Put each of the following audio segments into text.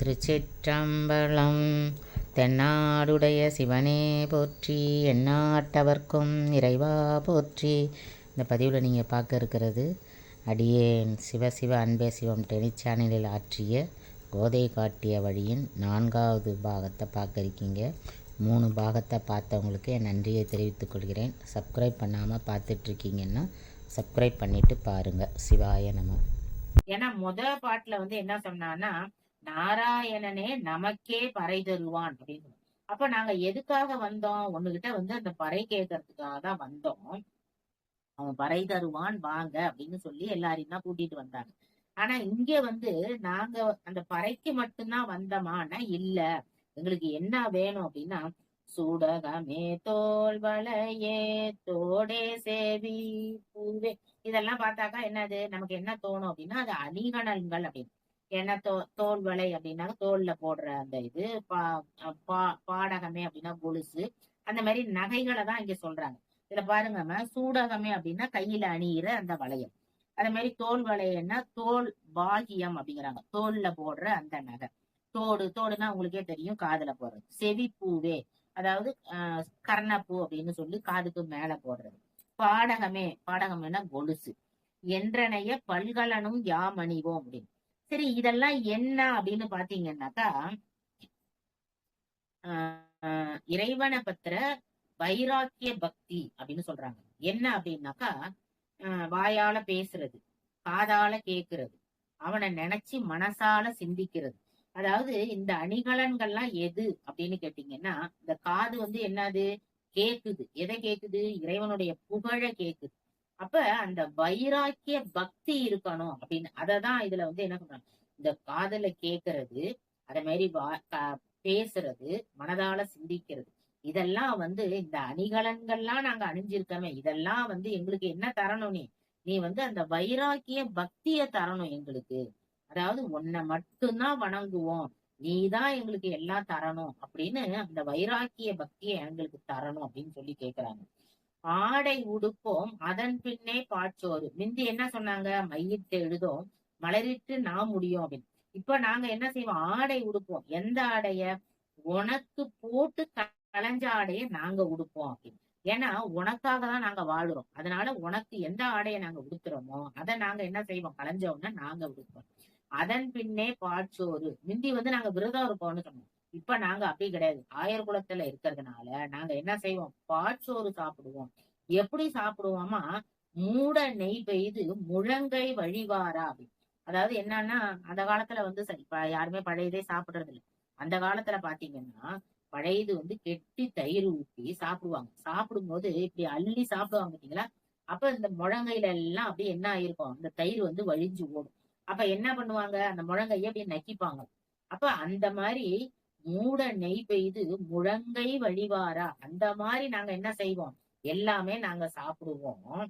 திருச்சிற்றம்பலம். தென்னாடுடைய சிவனே போற்றி, எந்நாட்டவர்க்கும் இறைவா போற்றி. இந்த பதிவில் நீங்கள் பார்க்க இருக்கிறது அடியேன் சிவசிவ அன்பே சிவம் டெலி சேனலில் ஆற்றிய கோதை காட்டிய வழியின் 4வது பாகத்தை பார்க்க இருக்கீங்க. 3 பாகத்தை பார்த்தவங்களுக்கு என் நன்றியை தெரிவித்துக் கொள்கிறேன். சப்ஸ்கிரைப் பண்ணாமல் பார்த்துட்ருக்கீங்கன்னா சப்ஸ்கிரைப் பண்ணிவிட்டு பாருங்கள். சிவாய நம. ஏன்னா பாட்டுல என்ன சொன்னான்னா, நாராயணனே நமக்கே பறை தருவான் அப்படின்னு. அப்ப நாங்க எதுக்காக வந்தோம்? ஒண்ணுகிட்ட அந்த பறை கேட்கறதுக்காக தான் வந்தோம். அவன் பறை தருவான் வாங்க அப்படின்னு சொல்லி எல்லாரையும் தான் கூட்டிட்டு வந்தாங்க. ஆனா இங்க நாங்க அந்த பறைக்கு மட்டும்தான் வந்தோமானா இல்ல. எங்களுக்கு என்ன வேணும் அப்படின்னா, சூடகமே தோல் வளையே தோடே சேவி பூவே, இதெல்லாம் பார்த்தாக்கா என்னது நமக்கு என்ன தோணும் அப்படின்னா, அது அணிகணல்கள் அப்படின்னு. ஏன்னா தோல் வளை அப்படின்னா தோல்ல போடுற அந்த இது, பாடகமே அப்படின்னா கொலுசு, அந்த மாதிரி நகைகளை தான் இங்க சொல்றாங்க. இதுல பாருங்க, சூடகமே அப்படின்னா கையில அணியிற அந்த வளையம். அதே மாதிரி தோல் வளையன்னா தோல் பாகியம் அப்படிங்கிறாங்க, தோல்ல போடுற அந்த நகை. தோடுனா உங்களுக்கே தெரியும், காதுல போடுறது. செவிப்பூவே அதாவது கர்ணப்பூ அப்படின்னு சொல்லி காதுக்கு மேல போடுறது. பாடகம்னா கொலுசு. என்றனைய பல்கலனும் யாமணிவோம் அப்படின்னு. சரி, இதெல்லாம் என்ன அப்படின்னு பாத்தீங்கன்னாக்கா, இறைவனை பத்திர வைராக்கிய பக்தி அப்படின்னு சொல்றாங்க. என்ன அப்படின்னாக்கா, வாயால பேசுறது, காதால கேக்குறது, அவனை நினைச்சு மனசால சிந்திக்கிறது. அதாவது இந்த அணிகலன்கள்லாம் எது அப்படின்னு கேட்டீங்கன்னா, இந்த காது என்னது கேக்குது. எதை கேக்குது? இறைவனுடைய புகழ கேக்குது. அப்ப அந்த வைராக்கிய பக்தி இருக்கணும் அப்படின்னு அததான் இதுல என்ன சொல்றாங்க, இந்த காதல கேக்குறது, அத மாதிரி பேசுறது, மனதால சிந்திக்கிறது, இதெல்லாம் இந்த அணிகலன்கள்லாம் நாங்க அணிஞ்சிருக்கோமே, இதெல்லாம் எங்களுக்கு என்ன தரணும்? நீ அந்த வைராக்கிய பக்திய தரணும் எங்களுக்கு. அதாவது உன்னை மட்டும்தான் வணங்குவோம், நீதான் எங்களுக்கு எல்லாம் தரணும் அப்படின்னு அந்த வைராக்கிய பக்தியை எங்களுக்கு தரணும் அப்படின்னு சொல்லி கேக்குறாங்க. ஆடை உடுப்போம் அதன் பின்னே பாச்சோறு. மிந்தி என்ன சொன்னாங்க? மையிட்டு எழுதோம் மலரிட்டு நான் முடியும் அப்படின்னு. இப்ப நாங்க என்ன செய்வோம்? ஆடை உடுப்போம். எந்த ஆடைய? உனக்கு போட்டு களைஞ்ச ஆடையை நாங்க உடுப்போம் அப்படின்னு. ஏன்னா உனக்காக தான் நாங்க வாழுறோம். அதனால உனக்கு எந்த ஆடையை நாங்க உடுத்துறோமோ அதை நாங்க என்ன செய்வோம்? களைஞ்சோம்னா நாங்க உடுப்போம். அதன் பின்னே பாச்சோறு. மிந்தி நாங்க விரதம் இருப்போம்னு சொன்னோம். இப்ப நாங்க அப்படி கிடையாது. ஆயர் குலத்துல இருக்கிறதுனால நாங்க என்ன செய்வோம்? பாச்சோறு சாப்பிடுவோம். எப்படி சாப்பிடுவோமா? மூட நெய் பெய்து முழங்கை வழிவாரா அப்படின்னு. அதாவது என்னன்னா, அந்த காலத்துல இப்ப யாருமே பழையதே சாப்பிடுறது இல்லை. அந்த காலத்துல பாத்தீங்கன்னா பழையது கெட்டி தயிர் ஊற்றி சாப்பிடுவாங்க. சாப்பிடும் போது இப்படி அள்ளி சாப்பிடுவாங்க பாத்தீங்களா? அப்ப இந்த முழங்கையில எல்லாம் அப்படியே என்ன ஆயிருக்கும்? அந்த தயிர் வழிஞ்சு ஓடும். அப்ப என்ன பண்ணுவாங்க? அந்த முழங்கைய அப்படியே நக்கிப்பாங்க. அப்ப அந்த மாதிரி மூட நெய் பெய்து முழங்கை வழிவாரா, அந்த மாதிரி நாங்க என்ன செய்வோம்? எல்லாமே நாங்க சாப்பிடுவோம்.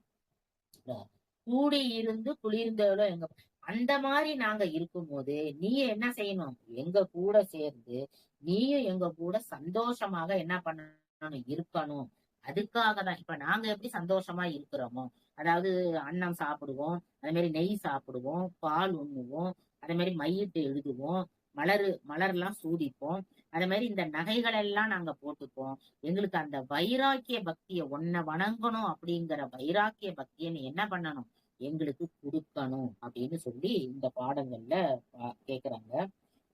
கூடி இருந்து குளிர்ந்தவளோ எங்க, அந்த மாதிரி நாங்க இருக்கும்போது நீ என்ன செய்யணும்? எங்க கூட சேர்ந்து நீயும் எங்க கூட சந்தோஷமாக என்ன பண்ணணும்? இருக்கணும். அதுக்காக தான் இப்ப நாங்க எப்படி சந்தோஷமா இருக்கிறோமோ, அதாவது அன்னம் சாப்பிடுவோம், அதே மாதிரி நெய் சாப்பிடுவோம், பால் உண்ணுவோம், அதே மாதிரி மையிட்டு எழுதுவோம், மலர்லாம் சூடிப்போம், அதே மாதிரி இந்த நகைகள் எல்லாம் நாங்க போட்டுப்போம். எங்களுக்கு அந்த வைராக்கிய பக்தியை, ஒன்ன வணங்கணும் அப்படிங்கிற வைராக்கிய பக்தியை நீ என்ன பண்ணணும்? எங்களுக்கு கொடுக்கணும் அப்படின்னு சொல்லி இந்த பாடங்கள்ல கேக்குறாங்க.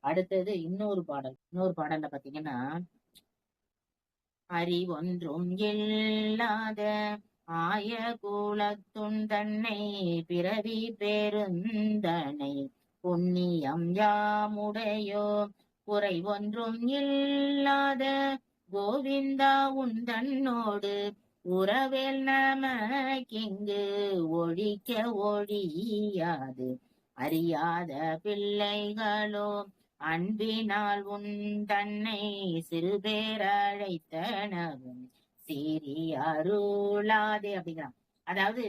அடுத்தது இன்னொரு பாடல்ல பாத்தீங்கன்னா, அறிவொன்றும் இல்லாத ஆய கூலத்துன் தன்னை பிறவி பெருந்தனை புண்ணியம் யாமுடையோ குறை ஒன்றும் இல்லாத கோவிந்தா உன் தன்னோடு உறவேல் நமக்கிங்கு ஒழிக்க ஒழியாது அறியாத பிள்ளைகளோ அன்பினால் உன் தன்னை சிறுபேரழைத்தனவும் சீரி அருளாதே அப்படிங்கிறான். அதாவது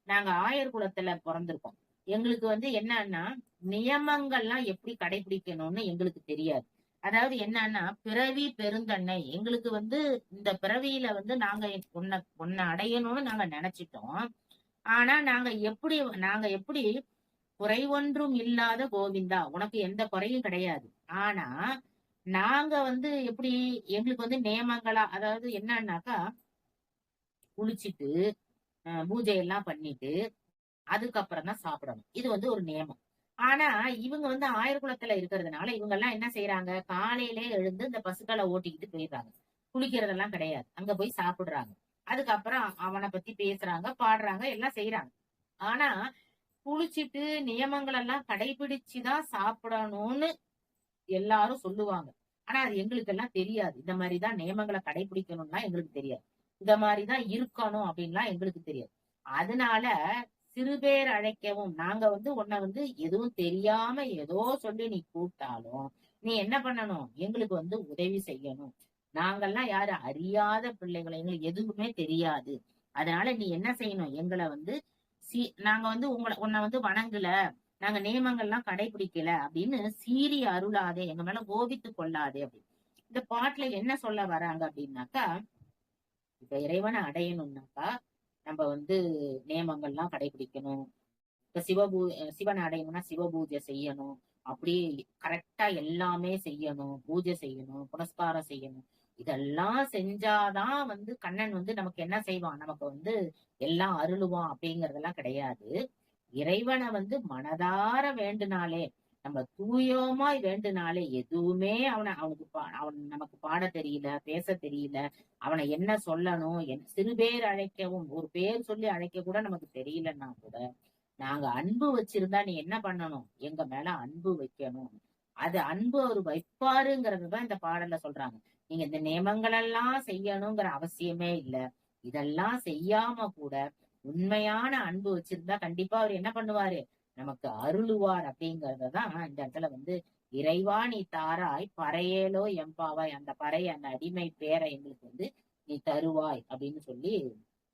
நாங்க ஆயர் குலத்துல பிறந்திருக்கோம். எங்களுக்கு என்னன்னா, நியமங்கள்லாம் எப்படி கடைபிடிக்கணும்னு எங்களுக்கு தெரியாது. அதாவது என்னன்னா, பிறவி பெருந்தன்னை எங்களுக்கு இந்த பிறவியில நாங்க உன்னை அடையணும்னு நாங்க நினைச்சிட்டோம். ஆனா நாங்க எப்படி குறை ஒன்றும் இல்லாத கோவிந்தா, உனக்கு எந்த குறையும் கிடையாது. ஆனா நாங்க வந்து எப்படி, எங்களுக்கு வந்து நியமங்களா, அதாவது என்னன்னாக்கா, குளிச்சிட்டு பூஜை எல்லாம் பண்ணிட்டு அதுக்கப்புறம் தான் சாப்பிடணும். இது வந்து ஒரு நியமம். ஆனா இவங்க வந்து ஆயர்குலத்துல இருக்கிறதுனால இவங்க எல்லாம் என்ன செய்யறாங்க, காலையிலே எழுந்து இந்த பசுக்களை ஓட்டிக்கிட்டு போயிடுறாங்க. குளிக்கிறதெல்லாம் கிடையாது, அங்க போய் சாப்பிடுறாங்க. அதுக்கப்புறம் அவனை பத்தி பேசுறாங்க, பாடுறாங்க, எல்லாம் செய்யறாங்க. ஆனா குளிச்சிட்டு நியமங்கள் எல்லாம் கடைபிடிச்சுதான் சாப்பிடணும்னு எல்லாரும் சொல்லுவாங்க. ஆனா அது எங்களுக்கு எல்லாம் தெரியாது. இந்த மாதிரிதான் நியமங்களை கடைபிடிக்கணும்னா எங்களுக்கு தெரியாது. இந்த மாதிரிதான் இருக்கணும் அப்படின்லாம் எங்களுக்கு தெரியாது. அதனால சிறுபேர் அழைக்கவும், நாங்க வந்து உன்னை வந்து எதுவும் தெரியாம ஏதோ சொல்லி நீ கூப்பிட்டாலும் நீ என்ன பண்ணணும், எங்களுக்கு வந்து உதவி செய்யணும். நாங்கெல்லாம் யாரு, அறியாத பிள்ளைகளை, எங்களுக்கு எதுவுமே தெரியாது. அதனால நீ என்ன செய்யணும், எங்களை வந்து நாங்க வந்து உன்னை வந்து வணங்கல, நாங்க நியமங்கள்லாம் கடைபிடிக்கல அப்படின்னு சீறி அருளாதே, எங்க மேல கோபித்து கொள்ளாதே அப்படின்னு. இந்த பாட்டுல என்ன சொல்ல வராங்க அப்படின்னாக்கா, இப்ப இறைவனை அடையணும்னாக்கா நம்ம வந்து நியமங்கள்லாம் கடைபிடிக்கணும். இப்ப சிவனை அடையணும்னா சிவபூஜை செய்யணும். அப்படியே கரெக்டா எல்லாமே செய்யணும், பூஜை செய்யணும், புனஸ்காரம் செய்யணும். இதெல்லாம் செஞ்சாதான் வந்து கண்ணன் வந்து நமக்கு என்ன செய்வான், நமக்கு வந்து எல்லாம் அருளுவான் அப்படிங்கறதெல்லாம் கிடையாது. இறைவனை வந்து மனதார வேண்டுனாலே, நம்ம தூயோமாய் வேண்டுனாலே, எதுவுமே அவன் நமக்கு பாட தெரியல, பேச தெரியல, அவனை என்ன சொல்லணும், சிறு பேர் அழைக்கவும், ஒரு பேர் சொல்லி அழைக்க கூட நமக்கு தெரியலன்னா கூட, நாங்க அன்பு வச்சிருந்தா நீ என்ன பண்ணணும், எங்க மேல அன்பு வைக்கணும். அது அன்பு அவர் வைப்பாருங்கிறதுதான் இந்த பாடல்ல சொல்றாங்க. நீங்க இந்த நியமங்கள் எல்லாம் செய்யணுங்கிற அவசியமே இல்ல. இதெல்லாம் செய்யாம கூட உண்மையான அன்பு வச்சிருந்தா கண்டிப்பா அவர் என்ன பண்ணுவாரு, நமக்கு அருளுவார் அப்படிங்கறதான் இந்த இடத்துல வந்து, இறைவா நீ தாராய் பறையேலோ எம்பாவாய், அந்த பறை, அந்த அடிமை பேரை எங்களுக்கு வந்து நீ தருவாய் அப்படின்னு சொல்லி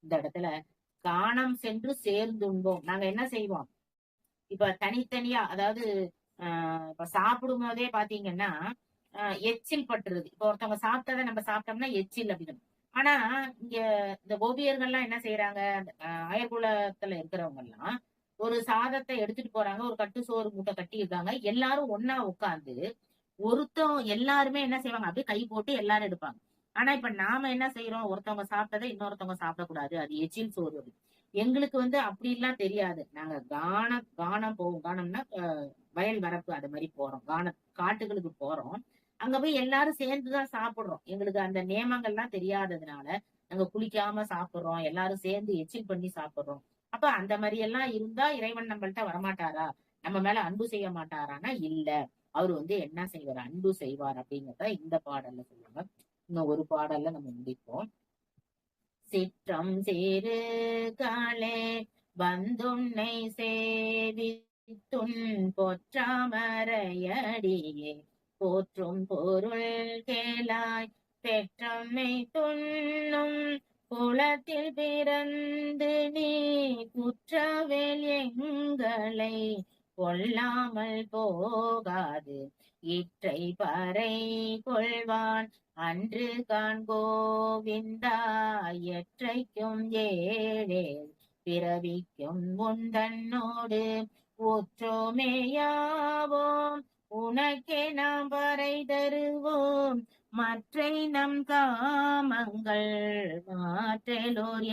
இந்த இடத்துல, காணம் சென்று சேர்ந்துண்டோம். நாங்க என்ன செய்வோம், இப்ப தனித்தனியா, அதாவது இப்ப சாப்பிடும் போதே பாத்தீங்கன்னா எச்சில் பட்டுருது. இப்ப ஒருத்தவங்க சாப்பிட்டதை நம்ம சாப்பிட்டோம்னா எச்சில் அப்படின்னு. ஆனா இங்க இந்த கோபியர்கள்லாம் என்ன செய்யறாங்க, அயர்குலத்துல இருக்கிறவங்க எல்லாம் ஒரு சாதத்தை எடுத்துட்டு போறாங்க, ஒரு கட்டு சோறு மூட்டை கட்டி இருக்காங்க, எல்லாரும் ஒன்னா உட்கார்ந்து எல்லாருமே என்ன செய்வாங்க, அப்படியே கை போட்டு எல்லாரும் எடுப்பாங்க. ஆனா இப்ப நாம என்ன செய்யறோம், ஒருத்தவங்க சாப்பிட்டதை இன்னொருத்தவங்க சாப்பிடக்கூடாது, அது எச்சில் சோறு அப்படி. எங்களுக்கு வந்து அப்படி எல்லாம் தெரியாது. நாங்க கானம் போவோம். கானம்னா வயல் வரப்பு, அது மாதிரி போறோம், காட்டுகளுக்கு போறோம். அங்க போய் எல்லாரும் சேர்ந்துதான் சாப்பிடுறோம். எங்களுக்கு அந்த நியமங்கள்லாம் தெரியாததுனால நாங்க குளிக்காம சாப்பிடுறோம், எல்லாரும் சேர்ந்து எச்சில் பண்ணி சாப்பிடுறோம். அப்ப அந்த மாதிரி எல்லாம் இருந்தா இறைவன் நம்மள்ட்ட வரமாட்டாரா, நம்ம மேல அன்பு செய்ய மாட்டாரானா இல்ல, அவர் வந்து என்ன செய்வார், அன்பு செய்வார் அப்படிங்கறத இந்த பாடல்ல சொல்லுவாங்க. இன்னும் ஒரு பாடல்ல நம்ம முடிப்போம். சிற்றம் சேரு காலே வந்துன்னை சேவித்துன் பொற்றாமரையடியே போற்றும் பொருள் கேளாய் பெற்றம்மை துண்ணும் குளத்தில் பிறந்து நீ குற்றவேல் எங்களை கொல்லாமல் போகாது இற்றை பறை கொள்வான் அன்று காண்கோவிந்தா எற்றைக்கும் ஏழே பிறவிக்கும் உந்தன்னோடு ஒற்றோமேயாவோம் உனக்கே நாம் வரை தருவோம் மற்றை நம் காமங்கள் மாற்றலோர்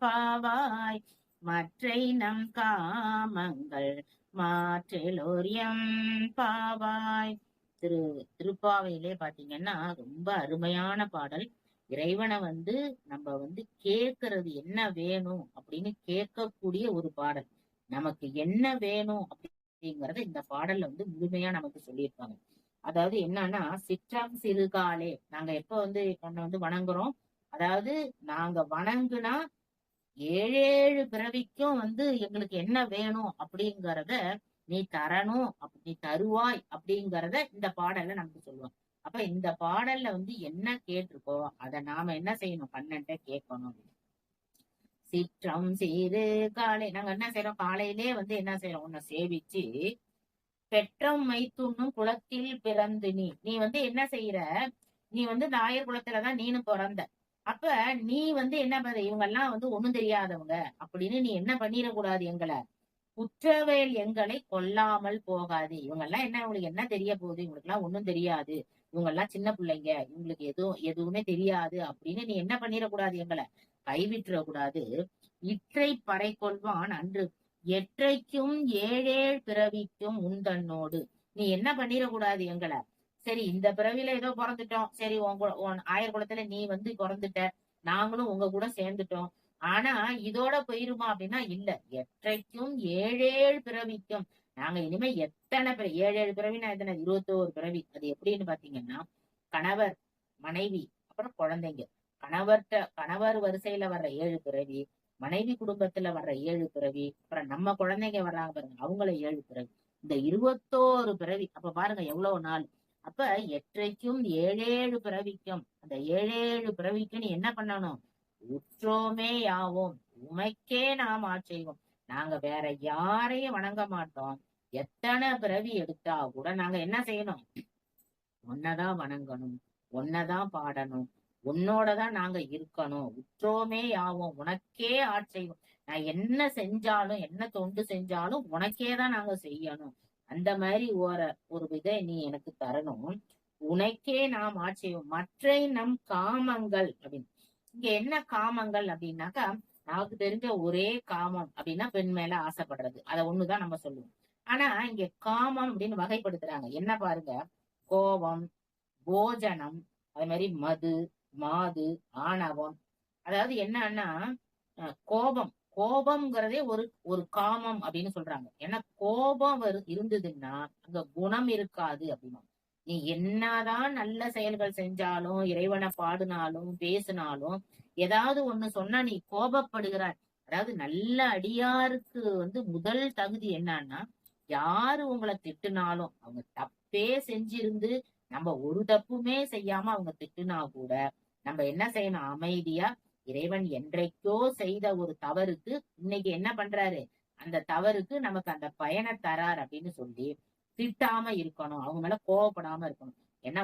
பாவாய் மற்றை நம் காமங்கள் மாற்றலோர் பாவாய். திருப்பாவையிலே பாத்தீங்கன்னா ரொம்ப அருமையான பாடல். இறைவனை வந்து நம்ம வந்து கேட்கறது என்ன வேணும் அப்படின்னு கேட்கக்கூடிய ஒரு பாடல். நமக்கு என்ன வேணும் அப்படிங்கறத இந்த பாடல்ல வந்து முழுமையா நமக்கு சொல்லியிருப்பாங்க. அதாவது என்னன்னா, சிற்றம் சிறுகாலே, நாங்க எப்ப வந்து பொண்ணை வந்து வணங்குறோம், அதாவது நாங்க வணங்குனா ஏழேழு பிறவிக்கும் வந்து எங்களுக்கு என்ன வேணும் அப்படிங்கறத நீ தரணும், நீ தருவாய் அப்படிங்கறத இந்த பாடல்ல நமக்கு சொல்லுவாங்க. அப்ப இந்த பாடல்ல வந்து என்ன கேட்டிருக்கோ அத நாம என்ன செய்யணும், கண்ணன்ட்ட கேட்கணும். சிற்றம் சிறு காலை, நாங்க என்ன செய்யறோம், காலையிலே வந்து என்ன செய்யறோம், உன்னை சேவிச்சு பெற்றம் மைத்துண்ணும் குளத்தில் பிறந்து நீ வந்து என்ன செய்யற, நீ வந்து நாயர் குலத்துலதான் நீனு பிறந்த. அப்ப நீ வந்து என்ன பண்ண, இவங்க எல்லாம் வந்து ஒண்ணும் தெரியாதவங்க அப்படின்னு நீ என்ன பண்ணிடக்கூடாது, எங்களை குற்றவேல் எங்களை கொல்லாமல் போகாது. இவங்க எல்லாம் என்ன, இவங்களுக்கு என்ன தெரிய போகுது, இவங்களுக்கு எல்லாம் ஒண்ணும் தெரியாது, இவங்க எல்லாம் சின்ன பிள்ளைங்க, இவங்களுக்கு எதுவுமே தெரியாது அப்படின்னு நீ என்ன பண்ணிடக்கூடாது, எங்களை கைவிட்டுறக்கூடாது. இற்றை பறை கொள்வான் அன்று எற்றைக்கும் ஏழேழ் பிறவிக்கும் உந்தன்னோடு. நீ என்ன பண்ணிடக்கூடாது எங்களை, சரி இந்த பிறவில ஏதோ பிறந்துட்டோம், சரி உன் ஆயர் குலத்துல நீ வந்து பிறந்துட்ட, நாங்களும் உங்க கூட சேர்ந்துட்டோம், ஆனா இதோட போயிருமா அப்படின்னா இல்ல, எற்றைக்கும் ஏழேழு பிறவிக்கும். நாங்க இனிமே எத்தனை பிறவி, ஏழேழு பிறவினா எத்தனை, 21 பிறவி. அது எப்படின்னு பாத்தீங்கன்னா, கணவர், மனைவி, அப்புறம் குழந்தைங்க, கணவர் வரிசையில வர்ற 7 பிறவி, மனைவி குடும்பத்துல வர்ற 7 பிறவி, அப்புறம் நம்ம குழந்தைங்க வர்றாங்க பாருங்க, அவங்கள 7 பிறவி, இந்த 21 பிறவி. அப்ப பாருங்க எவ்வளவு நாள். அப்ப எற்றைக்கும் ஏழேழு பிறவிக்கும், அந்த ஏழேழு பிறவிக்கு நீ என்ன பண்ணணும், உற்றோமே யாவோம் உமைக்கே நாம் ஆட்செய்வோம். நாங்க வேற யாரையும் வணங்க மாட்டோம். எத்தனை பிறவி எடுத்தா கூட நாங்க என்ன செய்யணும், உன்னதான் வணங்கணும், உன்னதான் பாடணும், உன்னோடதான் நாங்க இருக்கணும். உற்றோமே யாவோம் உனக்கே ஆட்செய்வோம். நான் என்ன செஞ்சாலும், என்ன தொண்டு செஞ்சாலும் உனக்கே தான் நாங்க செய்யணும். அந்த மாதிரி ஒரு இதை நீ எனக்கு தரணும். உனக்கே நாம் ஆட்செய்வோம். மற்ற நம் காமங்கள் அப்படின்னு, இங்க என்ன காமங்கள் அப்படின்னாக்கா, நமக்கு தெரிஞ்ச ஒரே காமம் அப்படின்னா பெண் மேல ஆசைப்படுறது, அத ஒண்ணுதான் நம்ம சொல்லுவோம். ஆனா இங்க காமம் அப்படின்னு வகைப்படுத்துறாங்க. என்ன பாருங்க, கோபம், போஜனம், அது மாதிரி மது, மாது, ஆணவம். அதாவது என்னன்னா, கோபம்ங்கிறதே ஒரு ஒரு காமம் அப்படின்னு சொல்றாங்க. ஏன்னா கோபம் இருந்ததுன்னா அங்க குணம் இருக்காது அப்படின்னா, நீ என்னதான் நல்ல செயல்கள் செஞ்சாலும், இறைவனை பாடினாலும் பேசினாலும், ஏதாவது ஒண்ணு சொன்னா நீ கோபப்படுகிறாய். அதாவது நல்ல அடியாருக்கு வந்து முதல் தகுதி என்னன்னா, யாரு உங்களை திட்டுனாலும், அவங்க தப்பே செஞ்சிருந்து நம்ம ஒரு தப்புமே செய்யாம அவங்க திட்டுனா கூட நம்ம என்ன செய்யணும், அமைதியா, இறைவன் என்றைக்கோ செய்த ஒரு தவறுக்கு இன்னைக்கு என்ன பண்றாரு, அந்த தவறுக்கு நமக்கு அந்த பயனை தரார் அப்படின்னு சொல்லி திட்டாம இருக்கணும், அவங்க மேல கோவப்படாம இருக்கணும். ஏன்னா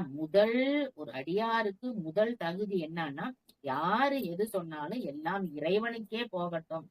ஒரு அடியாருக்கு முதல் தகுதி என்னன்னா, யாரு எது சொன்னாலும் எல்லாம் இறைவனுக்கே போகட்டும்,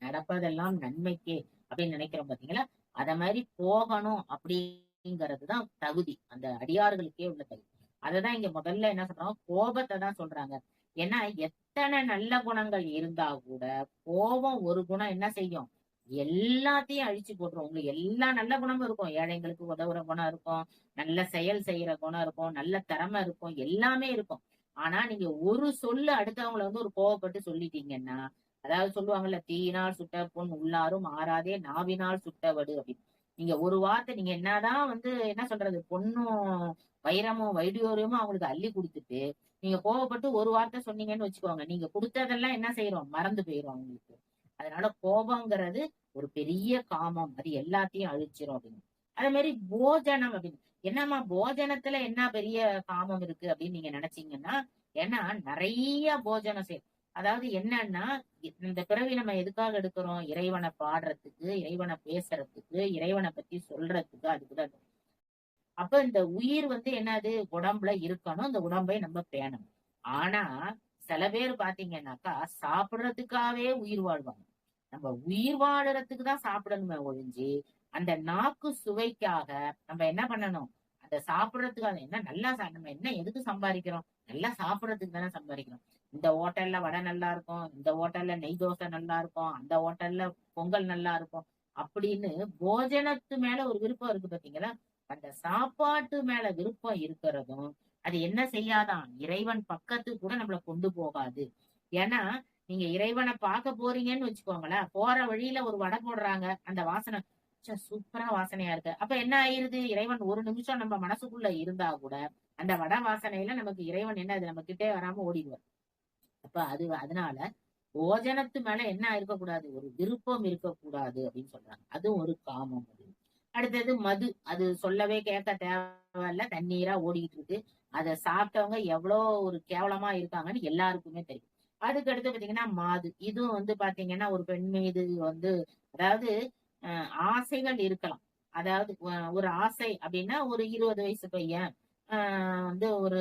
நடப்பதெல்லாம் நன்மைக்கே அப்படின்னு நினைக்கிறோம் பாத்தீங்களா, அத மாதிரி போகணும் அப்படிங்கறதுதான் தகுதி, அந்த அடியார்களுக்கே உள்ள தகுதி. அததான் இங்க முதல்ல என்ன சொல்றாங்க, கோபத்தை தான் சொல்றாங்க. ஏன்னா எத்தனை நல்ல குணங்கள் இருந்தா கூட கோபம் ஒரு குணம் என்ன செய்யும், எல்லாத்தையும் அழிச்சு போட்டுரும். உங்களுக்கு எல்லா நல்ல குணமும் இருக்கும், ஏழைங்களுக்கு உதவுற குணம் இருக்கும், நல்ல செயல் செய்யற குணம் இருக்கும், நல்ல திறமை இருக்கும், எல்லாமே இருக்கும். ஆனா நீங்க ஒரு சொல்லு அடுத்தவங்களை வந்து ஒரு கோவப்பட்டு சொல்லிட்டீங்கன்னா, அதாவது சொல்லுவாங்கல்ல, தீயினால் சுட்ட பொன் உள்ளாரும் ஆறாதே நாவினால் சுட்டவடு அப்படின்னு. நீங்க ஒரு வார்த்தை, நீங்க என்னதான் வந்து என்ன சொல்றது, பொண்ணும் வைரமும் வைடூரியமும் அவங்களுக்கு அள்ளி கொடுத்துட்டு நீங்க கோவப்பட்டு ஒரு வார்த்தை சொன்னீங்கன்னு வச்சுக்கோங்க, நீங்க கொடுத்ததெல்லாம் என்ன செய்யறோம், மறந்து போயிரும் அவங்களுக்கு. அதனால கோபங்கிறது ஒரு பெரிய காமம், அது எல்லாத்தையும் அழிச்சிரும் அப்படின்னு. அதே மாதிரி போஜனம் அப்படின்னு, என்னம்மா போஜனத்துல என்ன பெரிய காமம் இருக்கு அப்படின்னு நீங்க நினைச்சீங்கன்னா, ஏன்னா நிறைய போஜனம் செய்யும். அதாவது என்னன்னா, இந்த பிறவி நம்ம எதுக்காக எடுக்கிறோம், இறைவனை பாடுறதுக்கு, இறைவனை பேசுறதுக்கு, இறைவனை பத்தி சொல்றதுக்கு, அதுக்குதான். அப்ப இந்த உயிர் வந்து என்னது, உடம்புல இருக்கணும், இந்த உடம்பை நம்ம பேணணும். ஆனா சில பேர் பாத்தீங்கன்னாக்கா சாப்பிடுறதுக்காகவே உயிர் வாழ்வாங்க. நம்ம உயிர் வாழறதுக்கு தான் சாப்பிடணுமே ஒழிஞ்சு, அந்த நாக்கு சுவைக்காக நம்ம என்ன பண்ணணும், அந்த சாப்பிடுறதுக்காக என்ன நல்லா நம்ம என்ன எதுக்கு சம்பாதிக்கிறோம், நல்லா சாப்பிடுறதுக்கு தானே சம்பாதிக்கிறோம். இந்த ஹோட்டல்ல வடை நல்லா இருக்கும், இந்த ஹோட்டல்ல நெய் தோசை நல்லா இருக்கும், அந்த ஹோட்டல்ல பொங்கல் நல்லா இருக்கும் அப்படின்னு போஜனத்து மேல ஒரு விருப்பம் இருக்கு பாத்தீங்களா. அந்த சாப்பாட்டு மேல விருப்பம் இருக்கிறதும் அது என்ன செய்யாதான், இறைவன் பக்கத்துக்கு கூட நம்மள கொண்டு போகாது. ஏன்னா நீங்க இறைவனை பார்க்க போறீங்கன்னு வச்சுக்கோங்களேன், போற வழியில ஒரு வடை போடுறாங்க, அந்த வாசனை சூப்பரா வாசனையா இருக்கு, அப்ப என்ன ஆயிருது, இறைவன் ஒரு நிமிஷம் நம்ம மனசுக்குள்ள இருந்தா கூட அந்த வடை வாசனையில நமக்கு இறைவன் என்ன, அது நம்ம கிட்டே வராம ஓடிடுவார். அப்ப அதனால போஜனத்து மேல என்ன இருக்கக்கூடாது, ஒரு விருப்பம் இருக்கக்கூடாது அப்படின்னு சொல்றாங்க. அதுவும் ஒரு காமம். அடுத்தது மது, அது சொல்லவே கேட்க தேவையில்ல, தண்ணீரா ஓடிக்கிட்டு இருக்கு. அதை சாப்பிட்டவங்க எவ்வளவு ஒரு கேவலமா இருக்காங்கன்னு எல்லாருக்குமே தெரியும். அதுக்கு அடுத்து பாத்தீங்கன்னா மாது, இதுவும் வந்து பாத்தீங்கன்னா ஒரு பெண் மீது வந்து, அதாவது ஆசைகள் இருக்கலாம். அதாவது ஒரு ஆசை அப்படின்னா, ஒரு 20 வயசு பையன் வந்து ஒரு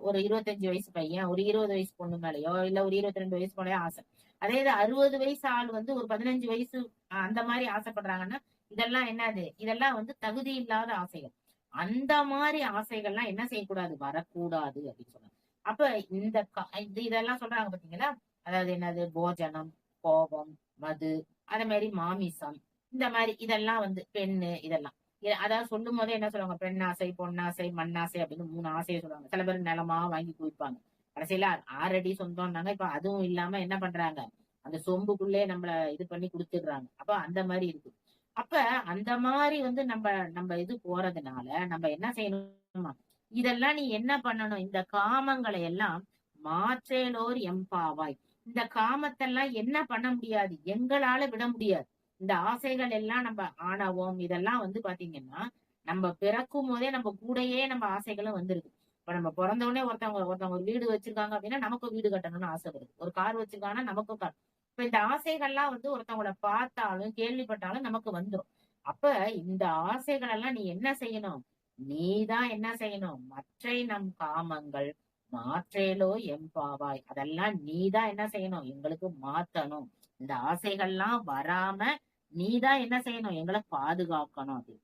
ஒரு 25 வயசு பையன், ஒரு 20 வயசு பொண்ணு மேலயோ, இல்ல ஒரு 22 வயசு போலயோ ஆசை. அதே இது 60 வயசு ஆள் வந்து ஒரு 15 வயசு அந்த மாதிரி ஆசைப்படுறாங்கன்னா, இதெல்லாம் என்னது? இதெல்லாம் வந்து தகுதி இல்லாத ஆசைகள். அந்த மாதிரி ஆசைகள்லாம் என்ன செய்யக்கூடாது? வரக்கூடாது அப்படின்னு சொன்னாங்க. அப்ப இந்த இதெல்லாம் சொல்றாங்க பாத்தீங்களா? அதாவது என்னது? போஜனம், கோபம், மது, அதே மாதிரி மாமிசம், இந்த மாதிரி இதெல்லாம் வந்து பெண்ணு இதெல்லாம். அதாவது சொல்லும் போதே என்ன சொல்லுவாங்க? பெண்ணாசை, பொன்னாசை, மண்ணாசை அப்படின்னு 3 ஆசையை சொல்லுவாங்க. சில பேர் நிலமா வாங்கி குவிப்பாங்க. கடைசியில 6 அடி சொந்தம்னாங்க. இப்ப அதுவும் இல்லாம என்ன பண்றாங்க? அந்த சொம்புக்குள்ளே நம்மள இது பண்ணி குடுத்துடுறாங்க. அப்ப அந்த மாதிரி இருக்கு. அப்ப அந்த மாதிரி வந்து நம்ம நம்ம இது போறதுனால நம்ம என்ன செய்யணுமா? இதெல்லாம் நீ என்ன பண்ணணும்? இந்த காமங்களை எல்லாம் மாற்றேலோர் எம்பாவாய். இந்த காமத்தெல்லாம் என்ன பண்ண முடியாது? எங்களால விட முடியாது. இந்த ஆசைகள் எல்லாம் நம்ம ஆணவம் இதெல்லாம் வந்து பாத்தீங்கன்னா, நம்ம பிறக்கும் போதே நம்ம கூடயே நம்ம ஆசைகளும் வந்துருது. இப்ப நம்ம பிறந்த உடனே ஒருத்தவங்க ஒருத்தவங்க ஒரு வீடு வச்சிருக்காங்க அப்படின்னா நமக்கும் வீடு கட்டணும்னு ஆசை வருது. ஒரு கார் வச்சிருக்காங்கன்னா நமக்கும் கார். இப்ப இந்த ஆசைகள்லாம் வந்து ஒருத்தவங்கள பார்த்தாலும் கேள்விப்பட்டாலும் நமக்கு வந்துரும். அப்ப இந்த ஆசைகள் எல்லாம் நீ என்ன செய்யணும்? நீதான் என்ன செய்யணும்? மற்றை நம் காமங்கள் மாற்றேலோ எம்பாவாய். அதெல்லாம் நீதான் என்ன செய்யணும்? எங்களுக்கு மாத்தணும். இந்த ஆசைகள்லாம் வராம நீதான் என்ன செய்யணும்? எங்களை பாதுகாக்கணும். அது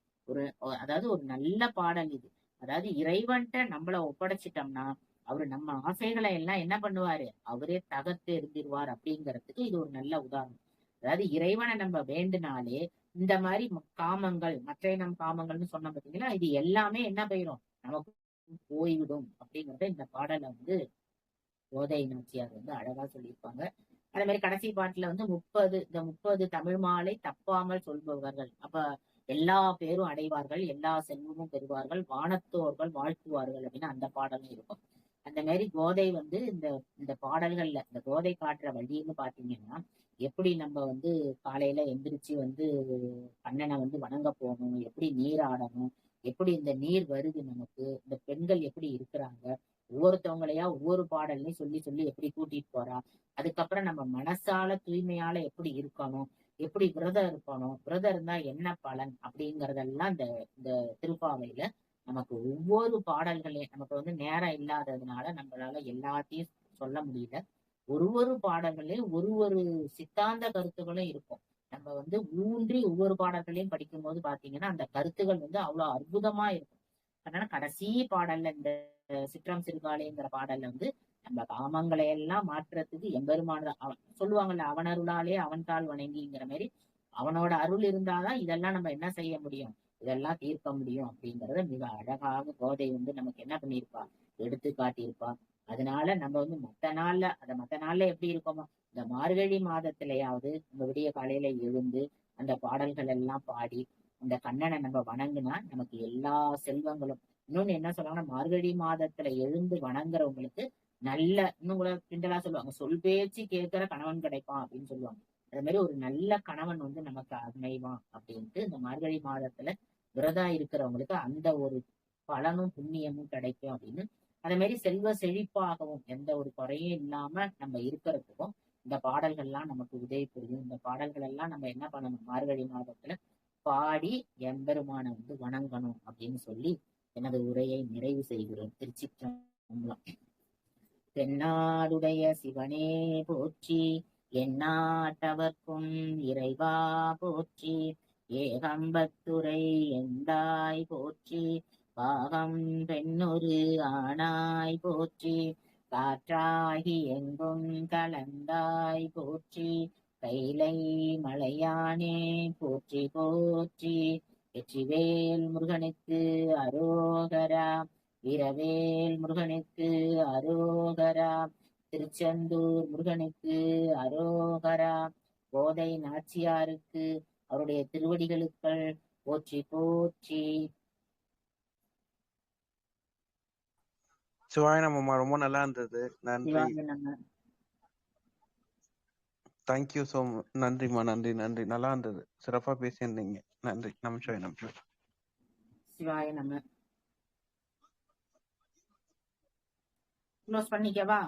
அதாவது ஒரு நல்ல பாடல் இது. அதாவது இறைவன்ட்ட நம்மள ஒப்படைச்சிட்டோம்னா அவரு நம்ம ஆசைகளை எல்லாம் என்ன பண்ணுவாரு? அவரே தகர்த்து எறிஞ்சிருவார் அப்படிங்கறதுக்கு இது ஒரு நல்ல உதாரணம். அதாவது இறைவனை நம்ம வேண்டுனாலே இந்த மாதிரி காமங்கள், மற்ற நம் காமங்கள்னு சொன்ன பாத்தீங்களா, இது எல்லாமே என்ன போயிரும்? நமக்கு போய்விடும் அப்படிங்கறத இந்த பாடலை வந்து கோதை நாச்சியார் வந்து அழகா சொல்லியிருப்பாங்க. அதே மாதிரி கடைசி பாட்டுல வந்து 30 தமிழ் மாலை தப்பாமல் சொல்பவர்கள். அப்ப எல்லா பேரும் அடைவார்கள், எல்லா செல்வமும் பெறுவார்கள், வானத்தோர்கள் வாழ்த்துவார்கள் அப்படின்னு அந்த பாடலும் இருக்கும். அந்த மாதிரி கோதை வந்து இந்த இந்த பாடல்கள்ல இந்த கோதை காட்டுற வழின்னு பாத்தீங்கன்னா, எப்படி நம்ம வந்து காலையில எந்திரிச்சு வந்து கண்ணனை வந்து வணங்க போகணும், எப்படி நீராடணும், எப்படி இந்த நீர் வருது நமக்கு, இந்த பெண்கள் எப்படி இருக்கிறாங்க, ஒவ்வொருத்தவங்களையா ஒவ்வொரு பாடல்லையும் சொல்லி சொல்லி எப்படி கூட்டிட்டு போறா. அதுக்கப்புறம் நம்ம மனசால தூய்மையால எப்படி இருக்கணும், எப்படி விரதம் இருக்கணும், விரதம் இருந்தா என்ன பலன் அப்படிங்கறதெல்லாம் இந்த இந்த திருப்பாவையில நமக்கு ஒவ்வொரு பாடல்களையும் நமக்கு வந்து நேரம் இல்லாததுனால நம்மளால எல்லாத்தையும் சொல்ல முடியல. ஒரு பாடல்களையும் ஒரு சித்தாந்த கருத்துகளும் இருக்கும். நம்ம வந்து ஊன்றி ஒவ்வொரு பாடல்களையும் படிக்கும்போது பாத்தீங்கன்னா அந்த கருத்துகள் வந்து அவ்வளவு அற்புதமா இருக்கும். அதனால கடைசி பாடல்ல இந்த சிற்றம் சிறுகாலைங்கிற பாடல்ல வந்து நம்ம காமங்களை எல்லாம் மாற்றுறதுக்கு எம்பெருமான சொல்லுவாங்கல்ல, அவன் அருளாலே அவன் தாள் வணங்கிங்கிற மாதிரி அவனோட அருள் இருந்தாதான் இதெல்லாம் நம்ம என்ன செய்ய முடியும்? இதெல்லாம் தீர்க்க முடியும் அப்படிங்கறத மிக அழகாக கோதை வந்து நமக்கு என்ன பண்ணியிருப்பா? எடுத்து காட்டியிருப்பா. அதனால நம்ம வந்து மத்த நாள்ல எப்படி இருக்கோமோ இந்த மார்கழி மாதத்திலேயாவது நம்ம விடிய காலையில எழுந்து அந்த பாடல்கள் எல்லாம் பாடி அந்த கண்ணனை நம்ம வணங்குனா நமக்கு எல்லா செல்வங்களும். இன்னொன்னு என்ன சொல்லுவாங்கன்னா, மார்கழி மாதத்துல எழுந்து வணங்குறவங்களுக்கு நல்ல, இன்னும் கூட கிண்டலா சொல்லுவாங்க, சொல் பேச்சு கேட்கிற கணவன் கிடைப்பான் அப்படின்னு சொல்லுவாங்க. அது மாதிரி ஒரு நல்ல கணவன் வந்து நமக்கு அமைவான் அப்படின்ட்டு இந்த மார்கழி மாதத்துல விரதம் இருக்கிறவங்களுக்கு அந்த ஒரு பலனும் புண்ணியமும் கிடைக்கும் அப்படின்னு. அதே மாதிரி செல்வ செழிப்பாகவும் எந்த ஒரு குறையும் இல்லாம நம்ம இருக்கிறதுக்கும் இந்த பாடல்கள்லாம் நமக்கு உதவி புரியும். இந்த பாடல்கள் எல்லாம் நம்ம என்ன பண்ணணும்? மார்கழி மாதத்துல பாடி எம்பெருமானை வந்து வணங்கணும் அப்படின்னு சொல்லி எனது உரையை நிறைவு செய்கிறேன். திருச்சிற்றம்பலம். தென்னாடுடைய சிவனே போற்றி, எந்நாட்டவர்க்கும் இறைவா போற்றி, ஏகம்பத்துரை எந்தாய் போற்றி, பாகம் பெண்ணொரு ஆனாய் போற்றி, காற்றாகி எங்கும் கலந்தாய் போற்றி, கைலை மலையானே போற்றி போற்றி. வெற்றிவேல் முருகனுக்கு அரோகரா, வீரவேல் முருகனுக்கு அரோகரா, திருச்செந்தூர் முருகனுக்கு அரோகரா, கோதை நாச்சியாருக்கு அவருடைய திருவடிகளுக்கு போற்றி போற்றி. சிவாய நம்மம்மா, ரொம்ப நல்லா இருந்தது. நன்றி. Thank you so much. நன்றிம்மா, நன்றி நன்றி. நல்லா இருந்தது, சிறப்பா பேசியிருந்தீங்க. நன்றி. நமச்சிவாய நமச்சிவாய. சிவாய நம்ம. க்ளோஸ் பண்ணிக்கவா?